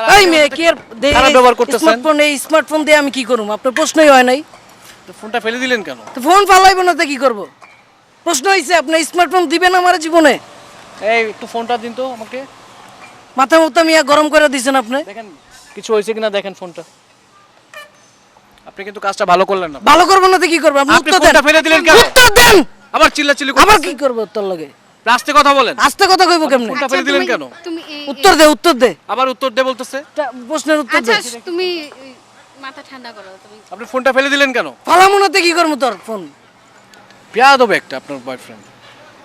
পারলে এই মেয়ে কি আর খারাপ ব্যবহার করতেছেন। স্মার্টফোন দিয়ে আমি কি করব? আপনার প্রশ্নই হয় নাই। তো ফোনটা ফেলে দিলেন কেন? তো ফোন ফালাইব না তো কি করব? প্রশ্ন হইছে আপনি স্মার্টফোন দিবেন আমার জীবনে? এই একটু ফোনটা দিন তো আমাকে। মাথা মুথা মিয়া গরম করে দিছেন আপনি। দেখেন কিছু হয়েছে কিনা দেখেন ফোনটা। আপনি কিন্তু কাজটা ভালো করলেন না। ভালো করব না তো কি করব? আপনি আপনি উত্তর দেন। ফোনটা ফেলে দিলেন কেন? উত্তর দেন। আবার চিল্লাচিল্লি আবার করতেছেন। কি করব তোর লগে? রাস্তে কথা বলেন। আস্তে কথা কইব কেমনে? ফোনটা ফেলে দিলেন কেন? তুমি উত্তর দে, উত্তর দে। আবার উত্তর দে বলতেছে। প্রশ্নের উত্তর দে। আচ্ছা তুমি মাথা ঠান্ডা করো তুমি। আপনি ফোনটা ফেলে দিলেন কেন? ফালামু না তো কি করব তোর ফোন? বেয়াদব একটা আপনার বয়ফ্রেন্ড।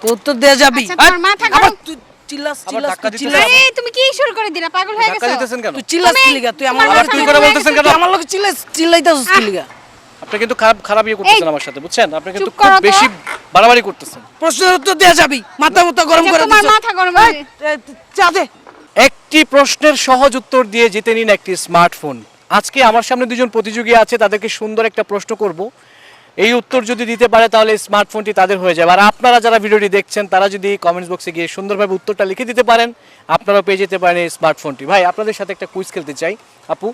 তো উত্তর দেয়া যাবি। আচ্ছা তোমার মাথা আবার গরম। তুই চিল্লাস আবার চিল্লাস ধাক্কা তুই দিতেছে। চিল্লাস। এই তুমি কি শুরু করে দিলা? পাগল হয়ে ধাক্কা গেছো? দিতেছেন কেন? তুই চিল্লাস কি লিগা? তুই আমার তোমার লগে মাথা তুই তুই করে গরম হয়ে বলতেছেন গেছে? কেন? আমার লগে চিল্লাইতাছিস কি লিগা? আপনি কিন্তু খারাপ ইয়ে করতেছেন আমার সাথে, বুঝছেন? আপনি কিন্তু চুপ খুব করো তো। বেশি বাড়াবাড়ি করতেছেন। প্রশ্নের উত্তর দেয়া যাবি। মাথা মুথা গরম আচ্ছা, করে তোমার দিছিস। মাথা গরম এই, হয়ে- এই, চা দে। একটি প্রশ্নের সহজ উত্তর দিয়ে জিতে নিন একটি স্মার্টফোন। আজকে আমার সামনে দুজন প্রতিযোগী আছে, তাদেরকে সুন্দর একটা প্রশ্ন করব। এই উত্তর যদি দিতে পারে তাহলে স্মার্টফোনটি তাদের হয়ে যাবে। আর আপনারা যারা ভিডিওটি দেখছেন তারা যদি কমেন্টস বক্সে গিয়ে সুন্দরভাবে উত্তরটা লিখে দিতে পারেন, আপনারাও পেয়ে যেতে পারেন এই স্মার্টফোনটি। ভাই আপনাদের সাথে একটা কুইজ খেলতে চাই আপু।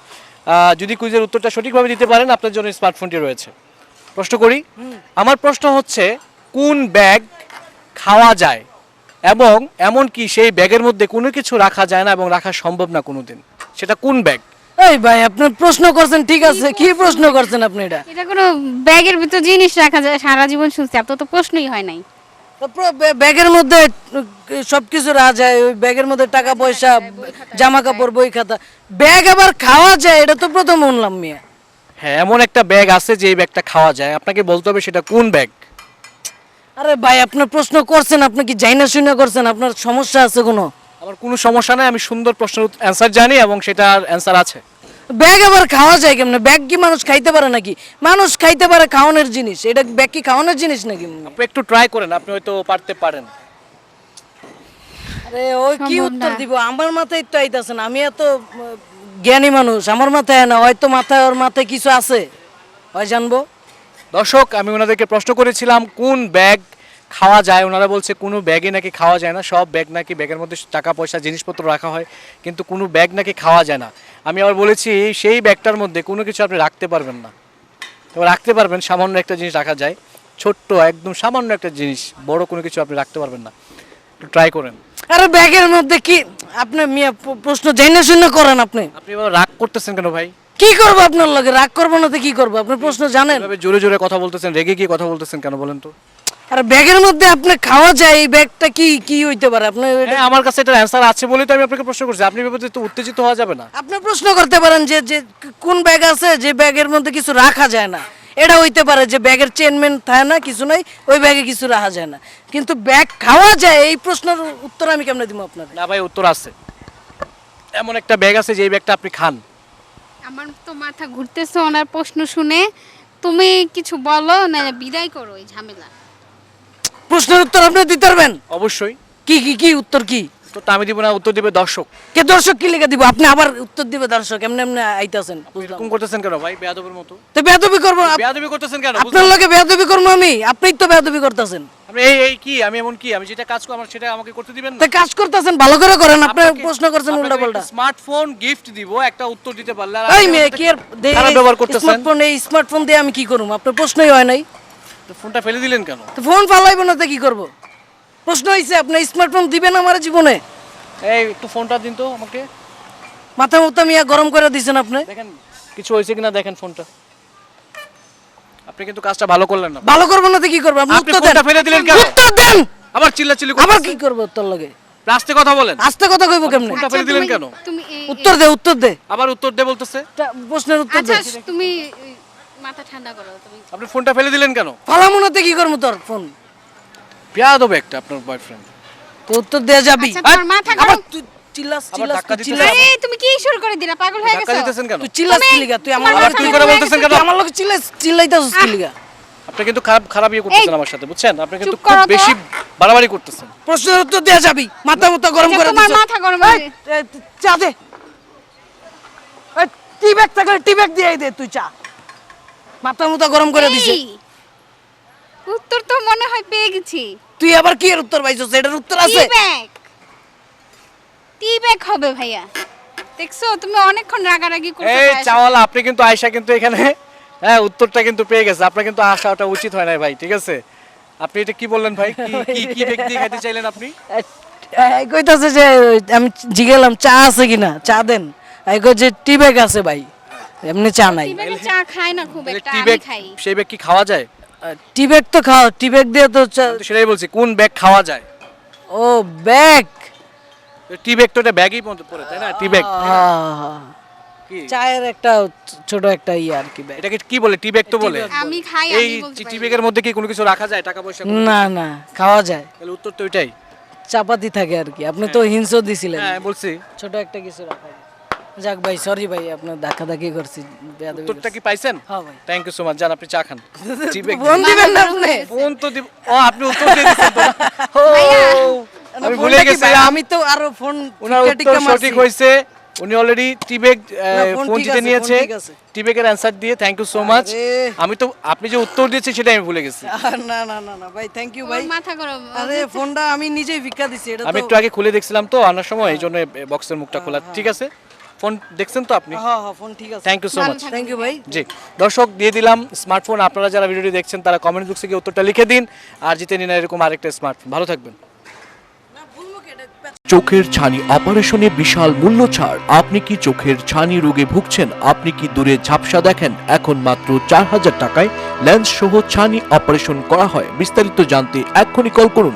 যদি কুইজের উত্তরটা সঠিকভাবে দিতে পারেন আপনার জন্য স্মার্টফোনটি রয়েছে। প্রশ্ন করি। আমার প্রশ্ন হচ্ছে, কোন ব্যাগ খাওয়া যায় এবং এমন কি সেই ব্যাগের মধ্যে কোনো কিছু রাখা যায় না এবং রাখা সম্ভব না কোনোদিন? সেটা কোন ব্যাগ? এই ভাই আপনি প্রশ্ন করছেন ঠিক আছে, কি প্রশ্ন করছেন আপনি এটা? এটা কোনো ব্যাগের ভিতর জিনিস রাখা যায়? সারা জীবন শুনছি, আপনার তো প্রশ্নই হয় নাই। ব্যাগের মধ্যে সবকিছু রাখা যায়, ওই ব্যাগের মধ্যে টাকা পয়সা, জামা কাপড়, বই খাতা। ব্যাগ আবার খাওয়া যায়, এটা তো প্রথম শুনলাম মিয়া। হ্যাঁ, এমন একটা ব্যাগ আছে যে এই ব্যাগটা খাওয়া যায়, আপনাকে বলতে হবে সেটা কোন ব্যাগ। আরে ভাই আপনার প্রশ্ন করছেন, আপনি কি জাইনা শুনে করছেন? আপনার সমস্যা আছে কোনো? আমার কোনো সমস্যা নাই, আমি সুন্দর প্রশ্নের অ্যান্সার জানি এবং সেটার অ্যান্সার আছে। ব্যাগ আবার খাওয়া যায় কেমনে? ব্যাগ কি মানুষ খাইতে পারে নাকি? মানুষ খাইতে পারে খাওয়ানোর জিনিস, এটা ব্যাগ কি খাওয়ানোর জিনিস নাকি? আপনি একটু ট্রাই করেন, আপনি হয়তো পারতে পারেন। আরে ওই কি সম্ভব উত্তর না। দিব? আমার মাথায় তো আইতাছে না, আমি এত জ্ঞানী মানুষ, আমার মাথায় না, হয়তো মাথায় ওর মাথায় কিছু আছে, হয় জানবো। দর্শক, আমি ওনাদেরকে প্রশ্ন করেছিলাম কোন ব্যাগ খাওয়া যায়, ওনারা বলছে কোনো ব্যাগে নাকি খাওয়া যায় না, সব ব্যাগ নাকি ব্যাগের মধ্যে টাকা পয়সা জিনিসপত্র রাখা হয়, কিন্তু কোনো ব্যাগ নাকি খাওয়া যায় না। আমি আবার বলেছি সেই ব্যাগটার মধ্যে কোনো কিছু আপনি রাখতে পারবেন না। তবে রাখতে পারবেন, সামান্য একটা জিনিস রাখা যায়, ছোট্ট একদম সামান্য একটা জিনিস, বড় কোনো কিছু আপনি রাখতে পারবেন না। একটু ট্রাই করেন। আরে ব্যাগের মধ্যে কি? আপনি মিয়া প্রশ্ন জাইনা শুনে করেন আপনি। আপনি এবার রাগ করতেছেন কেন ভাই? কি করবো আপনার লগে? রাগ করবো না তো কি করবো? আপনি প্রশ্ন জানেন? এভাবে জোরে জোরে কথা বলতেছেন, রেগে গিয়ে কথা বলতেছেন কেন বলেন তো? আর ব্যাগের মধ্যে আপনি খাওয়া যায়, এই ব্যাগটা কি কি হইতে পারে? আপনি হ্যাঁ, আমার কাছে এটার অ্যান্সার আছে বলেই তো আমি আপনাকে প্রশ্ন করছি। আপনি ব্যাপারে তো উত্তেজিত হওয়া যাবে না। আপনি প্রশ্ন করতে পারেন যে যে কোন ব্যাগ আছে যে ব্যাগের মধ্যে কিছু রাখা যায় না। এটা হইতে পারে যে ব্যাগের চেনমেন থাকে না, কিছু নাই, ওই ব্যাগে কিছু রাখা যায় না। কিন্তু ব্যাগ খাওয়া যায়, এই প্রশ্নের উত্তর আমি কেমনে দিব আপনার? না ভাই, উত্তর আছে। এমন একটা ব্যাগ আছে যে ব্যাগটা আপনি খান। আমার তো মাথা ঘুরতেছে ওনার প্রশ্ন শুনে। তুমি কিছু বলো না বিদায় করো এই ঝামেলা। প্রশ্নের উত্তর আপনি দিতে পারবেন? অবশ্যই। কি কি কি উত্তর কি? উত্তরটা আমি দিব না, উত্তর দিবে দর্শক। কে দর্শক কি লিখে দিব? আপনি আবার উত্তর দিবে দর্শক, এমনি এমনি আইতাছেন। এরকম করতেছেন কেন ভাই, বেয়াদবের মতো? তো বেয়াদবি করবো বেয়াদবি করতেছেন কেন? আপনার লগে? বেয়াদবি করবো আমি? আপনিই তো বেয়াদবি করতেছেন। আপনি এই কি, আমি এমন কি, আমি যেটা কাজ করব আমার সেটা আমাকে করতে দিবেন না? তো কাজ করতেছেন, ভালো করে করেন। আপনি প্রশ্ন করছেন উল্টা পাল্টা। স্মার্টফোন গিফট দিব, একটা উত্তর দিতে পারলে। আর এই আপনি মেয়ে আমাকে কি আর খারাপ ব্যবহার করতেছেন। স্মার্টফোন দিয়ে আমি কি করব? আপনার প্রশ্নই হয় নাই। তো ফোনটা ফেলে দিলেন কেন? তো ফোন ফালাইব না তো কি করব? প্রশ্ন হইছে আপনি স্মার্টফোন দিবেন আমার জীবনে? এই একটু ফোনটা দিন তো আমাকে। মাথা মুথা মিয়া গরম করে দিছেন আপনি। দেখেন কিছু হয়েছে কিনা দেখেন ফোনটা। আপনি কিন্তু কাজটা ভালো করলেন না। ভালো করব না তো কি করব? আপনি আপনি উত্তর দেন। ফোনটা ফেলে দিলেন কেন? উত্তর দেন। আবার চিল্লাচিল্লি আবার করতেছেন। কি করব তোর লগে? রাস্তে কথা বলেন। আস্তে কথা কইব কেমনে? ফোনটা ফেলে দিলেন কেন? তুমি উত্তর দে, উত্তর দে। আবার উত্তর দে বলতেছে। প্রশ্নের উত্তর দে। আচ্ছা তুমি মাথা ঠান্ডা করো তুমি। আপনি ফোনটা ফেলে দিলেন কেন? ফালামু না তো কি করব তোর ফোন? বেয়াদব একটা আপনার বয়ফ্রেন্ড। তো উত্তর দেয়া যাবি। আচ্ছা তোমার মাথা আবার গরম। তুই চিল্লাস আবার চিল্লাস ধাক্কা তুই দিতেছে। চিল্লাস। এই তুমি কি শুরু করে দিলা? পাগল হয়ে ধাক্কা গেছো? দিতেছেন কেন? তুই চিল্লাস কি লিগা? তুই আমার তোমার লগে মাথা তুই তুই করে গরম হয়ে বলতেছেন গেছে? কেন? আমার লগে চিল্লাইতাছিস কি লিগা? আপনি কিন্তু খারাপ ইয়ে করতেছেন আমার সাথে, বুঝছেন? আপনি কিন্তু চুপ খুব করো তো। বেশি বাড়াবাড়ি করতেছেন। প্রশ্নের উত্তর দেয়া যাবি। মাথা মুথা গরম আচ্ছা, করে তোমার দিছিস। মাথা গরম হয়ে- এই, চা দে। টি ব্যাগ থাকলে টি ব্যাগ দিয়ে দে তুই চা। মাথা মুথা গরম করে দিছে। এই, উত্তর তো মনে হয় পেয়ে গেছি। তুই আবার কি এর উত্তর পাইছস? এটার উত্তর টি আছে? ব্যাগ। টি ব্যাগ হবে ভাইয়া। দেখছো তুমি অনেকক্ষণ রাগারাগি করছো এই ভাইয়ের সাথে। চাওয়ালা, আপনি কিন্তু আয়শা কিন্তু এখানে হ্যাঁ উত্তরটা কিন্তু পেয়ে গেছে। আপনার কিন্তু আসাটা উচিত হয় না ভাই, ঠিক আছে? আপনি এটা কি বললেন ভাই? কি কি কি ব্যক্তি খাইতে চাইলেন আপনি? কইতাছে যে আমি জিগেলাম চা আছে কিনা, চা দেন। এই কই যে টি ব্যাগ আছে ভাই, এমনি চা নাই। টি ব্যাগে চা খায় না খুব একটা, টি আমি ব্যাগ, খাই। সেই ব্যাগ কি খাওয়া যায়? টি ব্যাগ তো খাও, টি ব্যাগ দিয়ে তো তো সেটাই বলছি, কোন ব্যাগ খাওয়া যায়? ও ব্যাগ। টি ব্যাগ তো এটা ব্যাগই পড়ে, তাই না? টি ব্যাগ কি? চায়ের একটা ছোট একটা আর কি ব্যাগ। এটাকে কি বলে? টি ব্যাগ তো বলে। আমি খাই, এই আমি বলতে টি পারি। ব্যাগের মধ্যে কি কোনো কিছু রাখা যায়, টাকা পয়সা? না না, খাওয়া যায়, তাহলে উত্তর তো ওইটাই। চাপাতি থাকে আর কি। আপনি তো হিংসও দিছিলেন, হ্যাঁ বলছি। ছোট একটা কিছু রাখা যায়। যাক ভাই, সরি ভাই, আপনার ধাক্কাধাক্কি করছি, বেয়াদবি উত্তরটা করছি। কি পাইছেন? হ্যাঁ ভাই। Thank you so much. জান আপনি চা খান। টি ব্যাগ ফোন দিবেন না আপনি? ফোন তো দিব। ও আপনি উত্তর দিয়ে দিয়েছেন তো না? ও, আমি ভুলে ফোনটা কি গেছি। ভাই? আমি তো আরো ফোন ওনার টিকা উত্তর টিকা সঠিক মারছি। হয়েছে। উনি অলরেডি টি ব্যাগ ফোন ফোন ঠিক জিতে আছে, নিয়েছে। ফোন ঠিক আছে। টি ব্যাগের অ্যানসার দিয়ে থ্যাংক ইউ সো মাচ। আরে। আমি তো আপনি যে উত্তর দিয়েছেন সেটা আমি ভুলে গেছি। না না না না ভাই, থ্যাংক ইউ ওর ভাই। মাথা গরম। আরে ফোনটা আমি নিজেই ভিক্ষা দিছি, এটা আমি তো একটু আগে খুলে দেখছিলাম তো আনার সময়, এই জন্য বক্সের মুখটা খোলা। ঠিক আছে, ফোন দেখছেন তো আপনি? হ্যাঁ হ্যাঁ, ফোন ঠিক আছে। থ্যাংক ইউ সো ভালো মাচ। থাকবেন। থ্যাংক ইউ ভাই। জি দর্শক, দিয়ে দিলাম স্মার্টফোন। আপনারা যারা ভিডিওটি দেখছেন তারা কমেন্ট বক্সে গিয়ে উত্তরটা লিখে দিন আর জিতে নিন এরকম আরেকটা স্মার্টফোন। ভালো থাকবেন। চোখের ছানি অপারেশনে বিশাল মূল্য ছাড়। আপনি কি চোখের ছানি রোগে ভুগছেন? আপনি কি দূরে ঝাপসা দেখেন? এখন মাত্র 4000 টাকায় লেন্স সহ ছানি অপারেশন করা হয়। বিস্তারিত জানতে এক্ষুনি কল করুন